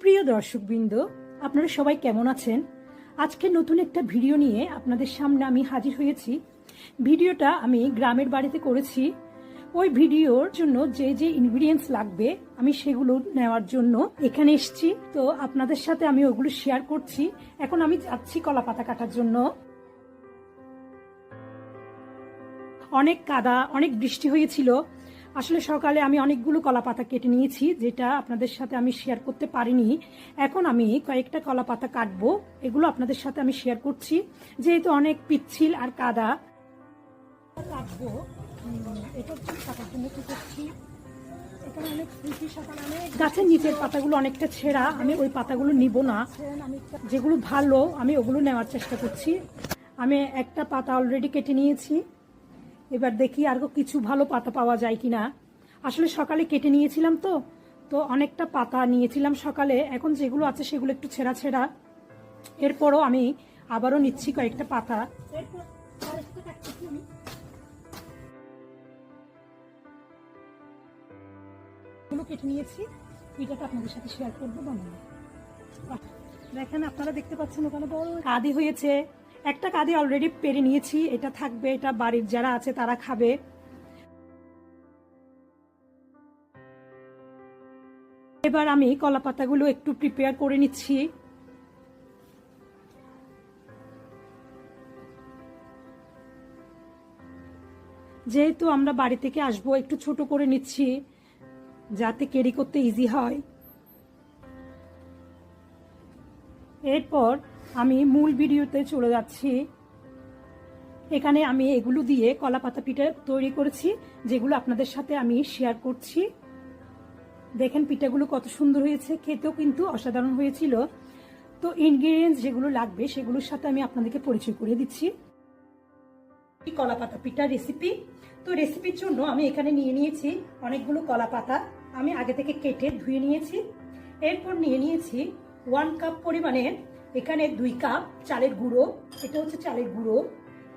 সুপ্রিয় দর্শকবৃন্দ, আপনারা সবাই কেমন আছেন? আজকে নতুন একটা ভিডিও নিয়ে আপনাদের সামনে আমি হাজির হয়েছি। ভিডিওটা আমি গ্রামের বাড়িতে করেছি। ওই ভিডিওর জন্য যে যে ইনগ্রিডিয়েন্টস লাগবে আমি সেগুলো নেওয়ার জন্য এখানে এসেছি। তো আপনাদের সাথে আমি ওগুলো শেয়ার করছি। এখন আমি যাচ্ছি কলা পাতা কাটার জন্য। অনেক কাদা, অনেক বৃষ্টি হয়েছিল। আসলে সকালে আমি অনেকগুলো কলা পাতা কেটে নিয়েছি, যেটা আপনাদের সাথে আমি শেয়ার করতে পারিনি। এখন আমি কয়েকটা কলা পাতা কাটবো, এগুলো আপনাদের সাথে আমি শেয়ার করছি। যেহেতু অনেক পিচ্ছিল আর কাদা কাটবো, এটা কাটার জন্য কি করছি, এখানে অনেক গাছের নিচের পাতাগুলো অনেকটা ছেঁড়া, আমি ওই পাতাগুলো নিব না। যেগুলো ভালো আমি ওগুলো নেওয়ার চেষ্টা করছি। আমি একটা পাতা অলরেডি কেটে নিয়েছি। এবার দেখি আর কিছু ভালো পাতা পাওয়া যায় কিনা। আসলে সকালে কেটে নিয়েছিলাম তো অনেকটা পাতা নিয়েছিলাম সকালে। এখন যেগুলো আছে সেগুলো একটু ছেঁড়া ছেঁড়া। এরপরও আমি আবারও নিচ্ছি কয়েকটা পাতা। কেটে নিয়েছি, এটাটা আপনাদের সাথে শেয়ার করবো। দেখেন, আপনারা দেখতে পাচ্ছেন ওখানে বড় কাঁদি হয়েছে। একটা কাঁদি অলরেডি পেরে নিয়েছি, এটা থাকবে, এটা বাড়ির যারা আছে তারা খাবে। এবার আমি কলা পাতাগুলো একটু প্রিপেয়ার করে নিচ্ছি। যেহেতু আমরা বাড়ি থেকে আসবো, একটু ছোট করে নিচ্ছি যাতে ক্যারি করতে ইজি হয়। এরপর আমি মূল ভিডিওতে চলে যাচ্ছি। এখানে আমি এগুলো দিয়ে কলা পাতা পিঠা তৈরি করেছি, যেগুলো আপনাদের সাথে আমি শেয়ার করছি। দেখেন পিঠাগুলো কত সুন্দর হয়েছে, খেতেও কিন্তু অসাধারণ হয়েছিল। তো ইনগ্রিডিয়েন্টস যেগুলো লাগবে সেগুলোর সাথে আমি আপনাদেরকে পরিচয় করে দিচ্ছি। কলা পাতা পিঠা রেসিপি। তো রেসিপির জন্য আমি এখানে নিয়ে নিয়েছি অনেকগুলো কলা পাতা। আমি আগে থেকে কেটে ধুয়ে নিয়েছি। এরপর নিয়ে নিয়েছি 1 কাপ পরিমাণের, এখানে 2 কাপ চালের গুঁড়ো, এটা হচ্ছে চালের গুঁড়ো।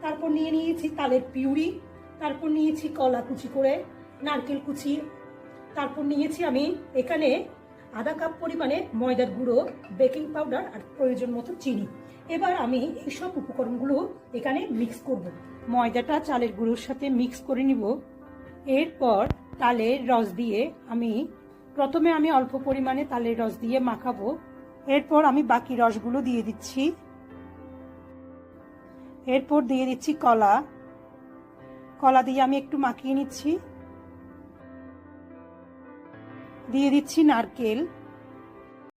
তারপর নিয়ে নিয়েছি তালের পিউরি। তারপর নিয়েছি কলা কুচি করে, নারকেল কুচি। তারপর নিয়েছি আমি এখানে আধা কাপ পরিমাণে ময়দার গুঁড়ো, বেকিং পাউডার আর প্রয়োজন মতো চিনি। এবার আমি এইসব উপকরণগুলো এখানে মিক্স করব। ময়দাটা চালের গুঁড়োর সাথে মিক্স করে নিব। এরপর তালের রস দিয়ে প্রথমে আমি অল্প পরিমাণে তালের রস দিয়ে মাখাবো। এরপর আমি বাকি রসগুলো দিয়ে দিচ্ছি। এরপর দিয়ে দিচ্ছি কলা দিয়ে আমি একটু মাখিয়ে নিচ্ছি। দিয়ে দিচ্ছি নারকেল।